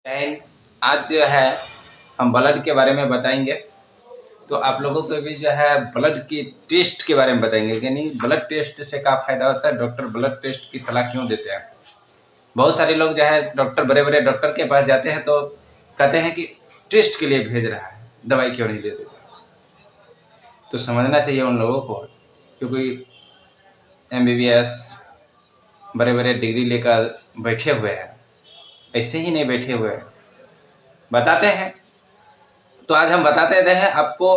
And आज जो है हम ब्लड के बारे में बताएंगे। तो आप लोगों को भी जो है ब्लड की टेस्ट के बारे में बताएंगे कि नहीं, ब्लड टेस्ट से क्या फ़ायदा होता है, डॉक्टर ब्लड टेस्ट की सलाह क्यों देते हैं। बहुत सारे लोग जो है डॉक्टर, बड़े बड़े डॉक्टर के पास जाते हैं तो कहते हैं कि टेस्ट के लिए भेज रहा है, दवाई क्यों नहीं देते। तो समझना चाहिए उन लोगों को, क्योंकि MBBS बड़े बड़े डिग्री लेकर बैठे हुए हैं, ऐसे ही नहीं बैठे हुए हैं, बताते हैं। तो आज हम बताते हैं आपको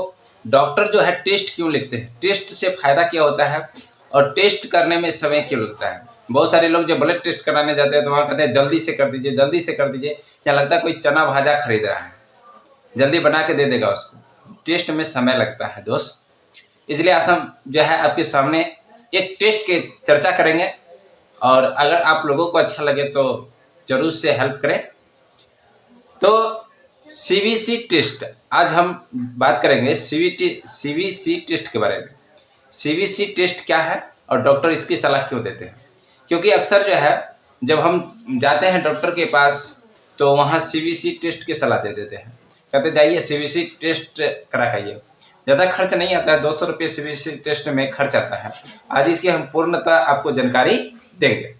डॉक्टर जो है टेस्ट क्यों लिखते हैं, टेस्ट से फ़ायदा क्या होता है और टेस्ट करने में समय क्यों लगता है। बहुत सारे लोग जो ब्लड टेस्ट कराने जाते हैं तो वहाँ कहते हैं जल्दी से कर दीजिए, जल्दी से कर दीजिए। क्या लगता है कोई चना भाजा खरीद रहा है, जल्दी बना के दे देगा उसको। टेस्ट में समय लगता है दोस्त, इसलिए आज हम जो है आपके सामने एक टेस्ट की चर्चा करेंगे और अगर आप लोगों को अच्छा लगे तो ज़रूर से हेल्प करें। तो CBC टेस्ट आज हम बात करेंगे, CBC टेस्ट के बारे में। CBC टेस्ट क्या है और डॉक्टर इसकी सलाह क्यों देते हैं। क्योंकि अक्सर जो है जब हम जाते हैं डॉक्टर के पास तो वहाँ CBC टेस्ट की सलाह दे देते हैं, कहते जाइए CBC टेस्ट करा आइए। ज़्यादा खर्च नहीं आता है, 200 रुपये CBC टेस्ट में खर्च आता है। आज इसकी हम पूर्णतः आपको जानकारी देंगे।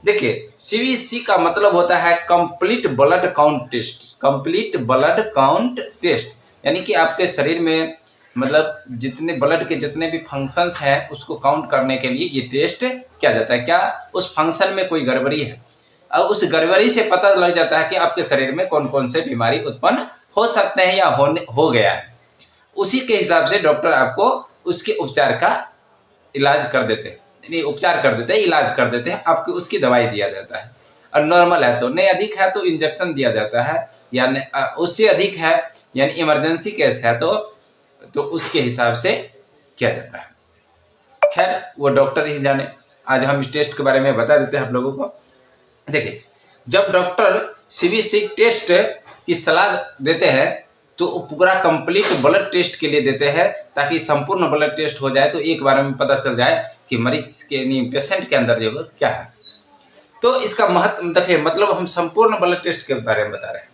देखिए, CBC का मतलब होता है complete blood count test. Complete blood count test यानी कि आपके शरीर में मतलब जितने ब्लड के जितने भी फंक्शंस हैं उसको काउंट करने के लिए ये टेस्ट किया जाता है। क्या उस फंक्शन में कोई गड़बड़ी है और उस गड़बड़ी से पता लग जाता है कि आपके शरीर में कौन कौन से बीमारी उत्पन्न हो सकते हैं या हो गया है। उसी के हिसाब से डॉक्टर आपको उसके उपचार का इलाज कर देते हैं, यानी उपचार कर देते हैं, इलाज कर देते हैं, आपको उसकी दवाई दिया जाता है। और नॉर्मल है तो नहीं, अधिक है तो इंजेक्शन दिया जाता है, यानी उससे अधिक है यानी इमरजेंसी केस है तो उसके हिसाब से किया जाता है। खैर वो डॉक्टर ही जाने, आज हम इस टेस्ट के बारे में बता देते हैं आप लोगों को। देखिए, जब डॉक्टर CBC टेस्ट की सलाह देते हैं तो पूरा कंप्लीट ब्लड टेस्ट के लिए देते हैं, ताकि संपूर्ण ब्लड टेस्ट हो जाए तो एक बार में पता चल जाए कि मरीज के पेशेंट के अंदर जो क्या है। तो इसका महत्व देखिए, मतलब हम संपूर्ण ब्लड टेस्ट के बारे में बता रहे हैं।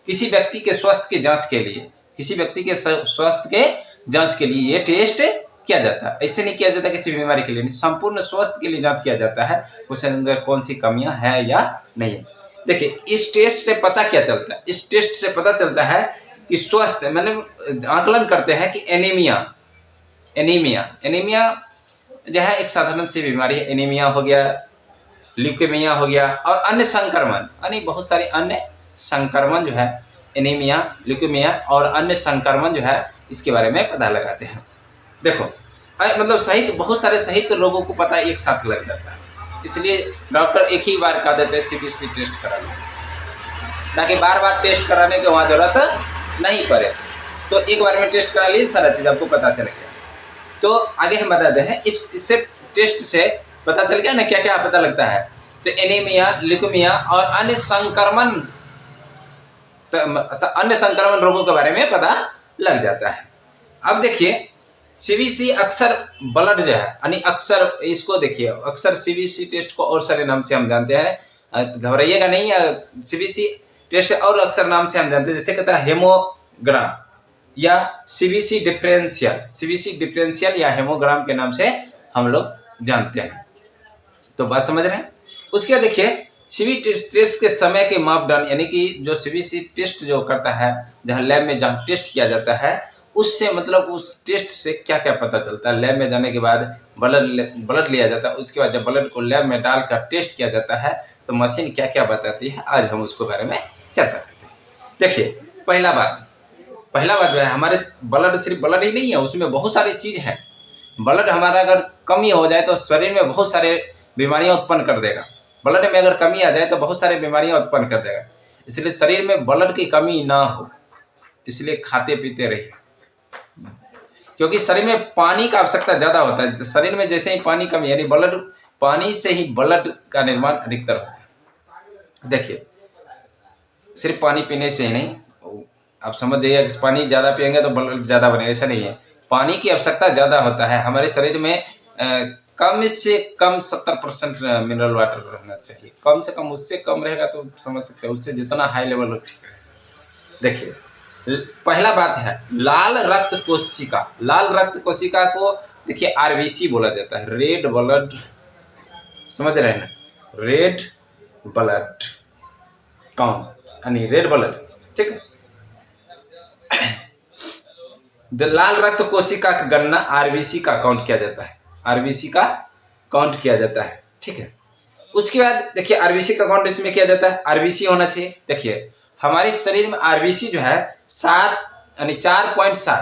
किसी व्यक्ति के स्वास्थ्य की जांच के लिए, किसी व्यक्ति के स्वास्थ्य के जांच के लिए ये टेस्ट किया जाता है। ऐसे नहीं किया जाता किसी बीमारी के लिए, नहीं, संपूर्ण स्वास्थ्य के लिए जांच किया जाता है, उसके अंदर कौन सी कमियां है या नहीं है। देखिए, इस टेस्ट से पता क्या चलता है, इस टेस्ट से पता चलता है कि स्वस्थ मैंने आकलन करते हैं कि एनीमिया जो है एक साधारण सी बीमारी है। एनीमिया हो गया, ल्यूकेमिया हो गया और अन्य संक्रमण, यानी बहुत सारे अन्य संक्रमण जो है एनीमिया, ल्यूकेमिया और अन्य संक्रमण जो है इसके बारे में पता लगाते हैं। देखो मतलब सही तो बहुत सारे सही तो लोगों को पता एक साथ लग जाता है, इसलिए डॉक्टर एक ही बार कह देते हैं CBC टेस्ट करा लो, ताकि बार बार टेस्ट कराने की वहाँ जरूरत नहीं पड़े। तो एक बार में टेस्ट करा लिए, सारा चीज़ आपको पता चल गया। तो आगे हम बताते हैं इससे टेस्ट से पता चल गया ना क्या क्या पता लगता है। तो एनीमिया, ल्यूकेमिया और अन्य संक्रमण रोगों के बारे में पता लग जाता है। अब देखिए, CBC अक्सर ब्लड जो है यानी अक्सर इसको देखिए, अक्सर CBC टेस्ट को और सारे नाम से हम जानते हैं, घबराइएगा नहीं। CBC टेस्ट और अक्सर नाम से हम जानते हैं, जैसे कहता है हेमोग्राम या CBC डिफरेंशियल या हेमोग्राम के नाम से हम लोग जानते हैं। तो बात समझ रहे हैं। उसके बाद देखिए, CBC टेस्ट के समय के मापदंड, यानी कि जो CBC टेस्ट जो करता है, जहाँ लैब में जहाँ टेस्ट किया जाता है, उससे मतलब उस टेस्ट से क्या क्या पता चलता है। लैब में जाने के बाद ब्लड लिया जाता है, उसके बाद जब ब्लड को लैब में डालकर टेस्ट किया जाता है तो मशीन क्या क्या बताती है, आज हम उसके बारे में चर्चा करते हैं। देखिए, पहला बात जो है, हमारे ब्लड सिर्फ ब्लड ही नहीं है, उसमें बहुत सारी चीज़ है। ब्लड हमारा अगर कमी हो जाए तो शरीर में बहुत सारे बीमारियां उत्पन्न कर देगा। ब्लड में अगर कमी आ जाए तो बहुत सारी बीमारियां उत्पन्न कर देगा। इसलिए शरीर में ब्लड की कमी ना हो, इसलिए खाते पीते रहिए, क्योंकि शरीर में पानी का आवश्यकता ज़्यादा होता है। शरीर में जैसे ही पानी कमी, यानी ब्लड, पानी से ही ब्लड का निर्माण अधिकतर होता है। देखिए, सिर्फ पानी पीने से ही नहीं, आप समझ जाइए कि पानी ज़्यादा पिएंगे तो ब्लड ज़्यादा बनेगा, ऐसा नहीं है। पानी की आवश्यकता ज़्यादा होता है हमारे शरीर में। कम से कम 70% मिनरल वाटर रहना चाहिए। कम से कम, उससे कम रहेगा तो समझ सकते हैं, उससे जितना हाई लेवल हो ठीक है। देखिए पहला बात है लाल रक्त कोशिका। लाल रक्त कोशिका को देखिए आरबीसी बोला जाता है, रेड ब्लड, समझ रहे हैं ना, रेड ब्लड काउंट यानी रेड ब्लड, ठीक है। लाल रक्त कोशिका का गणना आरबीसी का काउंट किया जाता है, आरबीसी का काउंट किया जाता है, ठीक है। उसके बाद देखिए आरबीसी का काउंट इसमें किया जाता है, आरबीसी होना चाहिए। देखिए हमारे शरीर में आरबीसी जो है 7 यानी 4.7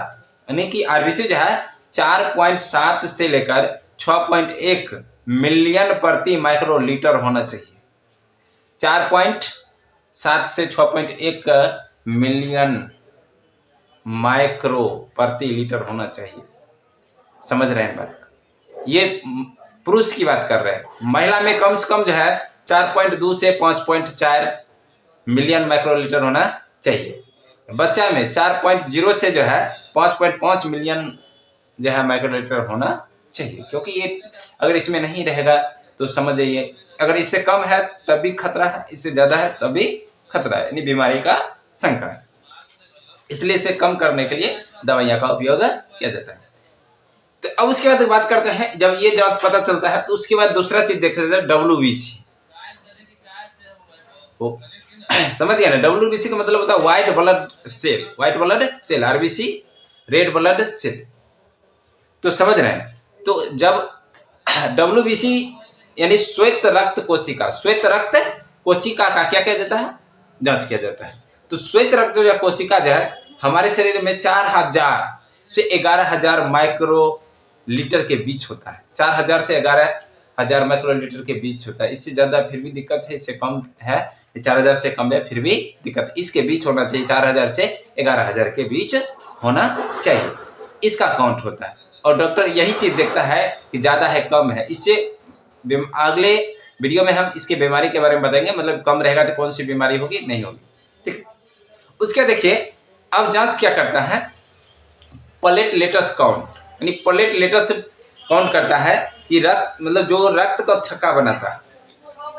यानी कि आरबीसी जो है 4.7 से लेकर 6.1 मिलियन प्रति माइक्रोलीटर होना चाहिए। 4.7 से 6.1 मिलियन माइक्रो प्रति लीटर होना चाहिए, समझ रहे हैं बात। ये पुरुष की बात कर रहे हैं। महिला में कम से कम जो है 4.2 से 5.4 मिलियन माइक्रोलीटर होना चाहिए। बच्चा में 4.0 से जो है 5.5 मिलियन जो है माइक्रोलीटर होना चाहिए, क्योंकि ये अगर इसमें नहीं रहेगा तो समझ जाइए अगर इससे कम है तब भी खतरा है, इससे ज़्यादा है तब भी खतरा है, यानी बीमारी का शंका है। इसलिए इसे कम करने के लिए दवाइयाँ का उपयोग किया जाता है। तो अब उसके बाद बात करते हैं, जब ये जांच पता चलता है तो उसके बाद दूसरा चीज देखा जाता है WBC। समझ गया ना, WBC का मतलब होता है white blood cell, white blood cell, RBC red blood cell. तो समझ रहे हैं, तो जब WBC यानी श्वेत रक्त कोशिका, श्वेत रक्त कोशिका का क्या किया जाता है, जांच किया जाता है। तो श्वेत रक्त जो कोशिका जो है हमारे शरीर में 4000 से 11000 माइक्रो लीटर के बीच होता है। 4000 से 11000 माइक्रोलीटर के बीच होता है। इससे ज़्यादा फिर भी दिक्कत है, इससे कम है, 4000 से कम है फिर भी दिक्कत है। इसके बीच होना चाहिए, 4000 से 11000 के बीच होना चाहिए, इसका काउंट होता है। और डॉक्टर यही चीज़ देखता है कि ज़्यादा है कम है। इससे अगले वीडियो में हम इसकी बीमारी के बारे में बताएंगे, मतलब कम रहेगा तो कौन सी बीमारी होगी, नहीं होगी, ठीक। उसके देखिए अब जांच क्या करता है, प्लेटलेट्स काउंट, यानी प्लेटलेट्स काउंट करता है कि रक्त, मतलब जो रक्त का थक्का बनाता है।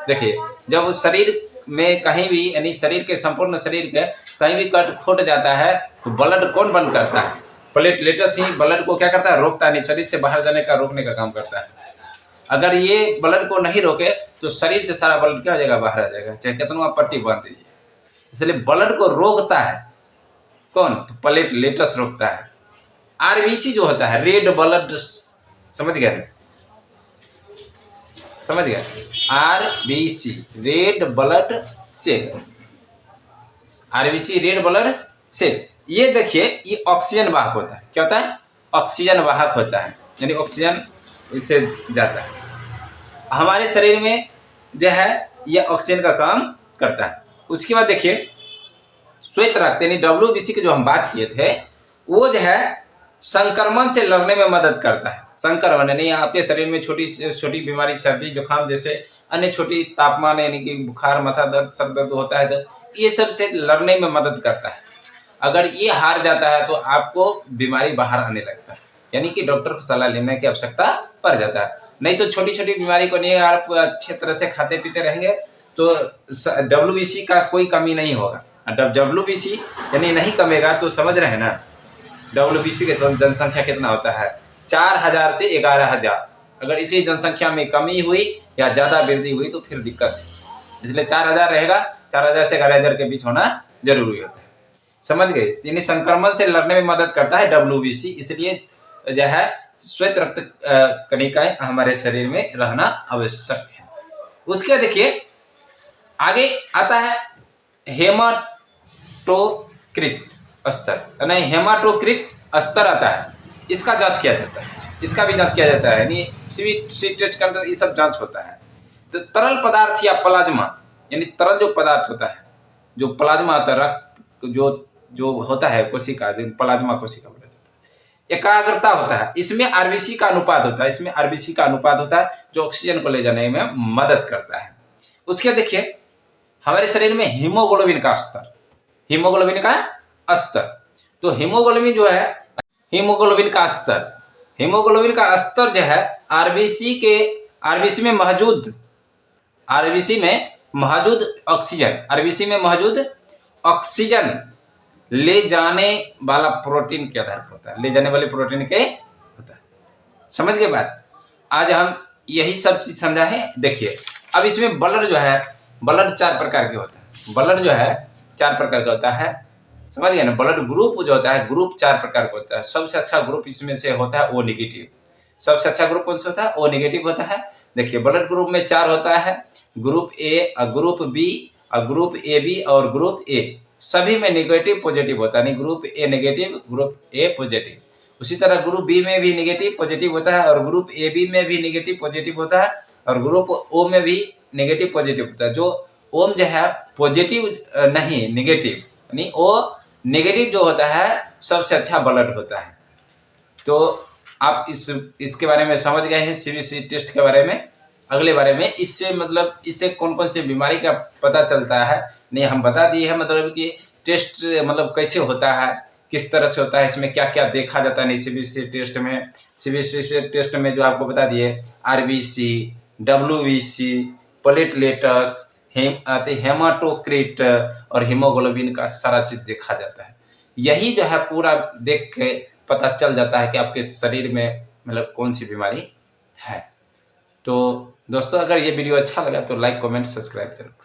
देखिए जब शरीर में कहीं भी, यानी शरीर के संपूर्ण शरीर के कहीं भी कट खोट जाता है तो ब्लड कौन बंद करता है, प्लेटलेट्स ही ब्लड को क्या करता है, रोकता है, नहीं शरीर से बाहर जाने का, रोकने का काम करता है। अगर ये ब्लड को नहीं रोके तो शरीर से सारा ब्लड क्या हो जाएगा, बाहर आ जाएगा, चाहे कितना आप पट्टी बांध दीजिए। इसलिए ब्लड को रोकता है कौन, तो प्लेटलेट्स रोकता है। आरबीसी जो होता है रेड ब्लड, समझ गया, समझ गया, RBC red blood cell, RBC red blood cell. ये देखिए ये ऑक्सीजन वाहक होता है, क्या होता है, ऑक्सीजन वाहक होता है, यानी ऑक्सीजन इससे जाता है हमारे शरीर में जो है, ये ऑक्सीजन का काम करता है। उसके बाद देखिए श्वेत रक्त यानी WBC की जो हम बात किए थे, वो जो है संक्रमण से लड़ने में मदद करता है। संक्रमण यानी आपके शरीर में छोटी छोटी बीमारी, सर्दी जुकाम जैसे अन्य छोटी तापमान यानी कि बुखार, माथा दर्द, सर दर्द होता है, तो ये सब से लड़ने में मदद करता है। अगर ये हार जाता है तो आपको बीमारी बाहर आने लगता है, यानी कि डॉक्टर को सलाह लेने की आवश्यकता पड़ जाता है। नहीं तो छोटी छोटी बीमारी को नहीं, आप अच्छे तरह से खाते पीते रहेंगे तो WBC का कोई कमी नहीं होगा। WBC यानी नहीं कमेगा तो समझ रहे हैं ना, WBC के जनसंख्या कितना होता है, 4000 से 11000। अगर इसी जनसंख्या में कमी हुई या ज़्यादा वृद्धि हुई तो फिर दिक्कत है। इसलिए 4000 रहेगा, 4000 से 11000 के बीच होना जरूरी होता है, समझ गए। यानी संक्रमण से लड़ने में मदद करता है WBC, इसलिए जो है श्वेत रक्त कणिकाएं हमारे शरीर में रहना आवश्यक है। उसके देखिए आगे आता है हेमाटोक्रिट स्तर, यानी हेमाटोक्रिट स्तर आता है, इसका जांच किया जाता है, इसका भी जांच किया जाता है, यानी सी टेस्ट के अंदर ये सब जांच होता है। तो तरल पदार्थ या प्लाज्मा, यानी तरल जो पदार्थ होता है, जो प्लाज्मा होता है, रक्त जो होता है कोशिका, जो प्लाज्मा कोशिका बोला जाता है, एकाग्रता होता है, इसमें आरबीसी का अनुपात होता है, इसमें आरबीसी का अनुपात होता है जो ऑक्सीजन को ले जाने में मदद करता है। उसके देखिए हमारे शरीर में हीमोग्लोबिन का स्तर, हीमोग्लोबिन का स्तर, तो हीमोग्लोबिन जो है, हीमोग्लोबिन का स्तर हीमोग्लोबिन का स्तर जो है आरबीसी में मौजूद ऑक्सीजन ले जाने वाला प्रोटीन के आधार पर होता है, ले जाने वाले प्रोटीन के होता है। समझ गए बात। आज हम यही सब चीज समझा है। देखिए अब इसमें ब्लड जो है, ब्लड 4 प्रकार के होता है। ब्लड जो है 4 प्रकार का होता है, समझ गए ना। ब्लड ग्रुप जो होता है, ग्रुप 4 प्रकार का होता है। सबसे अच्छा ग्रुप इसमें से होता है ओ नेगेटिव। सबसे अच्छा ग्रुप कौन सा होता है? ओ नेगेटिव होता है। देखिए ब्लड ग्रुप में 4 होता है, group A, group B, group A B और ग्रुप ए। सभी में नेगेटिव पॉजिटिव होता है, group A negative, group A positive. उसी तरह ग्रुप बी में भी नेगेटिव पॉजिटिव होता है और ग्रुप ए बी में भी नेगेटिव पॉजिटिव होता है और ग्रुप ओ में भी नेगेटिव पॉजिटिव होता है। जो ओम जो है पॉजिटिव नहीं नेगेटिव, यानी ओ नेगेटिव जो होता है सबसे अच्छा ब्लड होता है। तो आप इसके बारे में समझ गए हैं, सीबीसी टेस्ट के बारे में। अगले बारे में इससे कौन कौन सी बीमारी का पता चलता है नहीं हम बता दिए हैं। मतलब कि टेस्ट कैसे होता है, किस तरह से होता है, इसमें क्या क्या देखा जाता है। नहीं सीबीसी टेस्ट में जो आपको बता दिए आरबीसी, डब्ल्यूबीसी, प्लेटलेट्स, हेमाटोक्रिट और हीमोग्लोबिन का सारा चीज देखा जाता है। यही जो है पूरा देख के पता चल जाता है कि आपके शरीर में कौन सी बीमारी है। तो दोस्तों अगर ये वीडियो अच्छा लगा तो लाइक, कमेंट, सब्सक्राइब जरूर।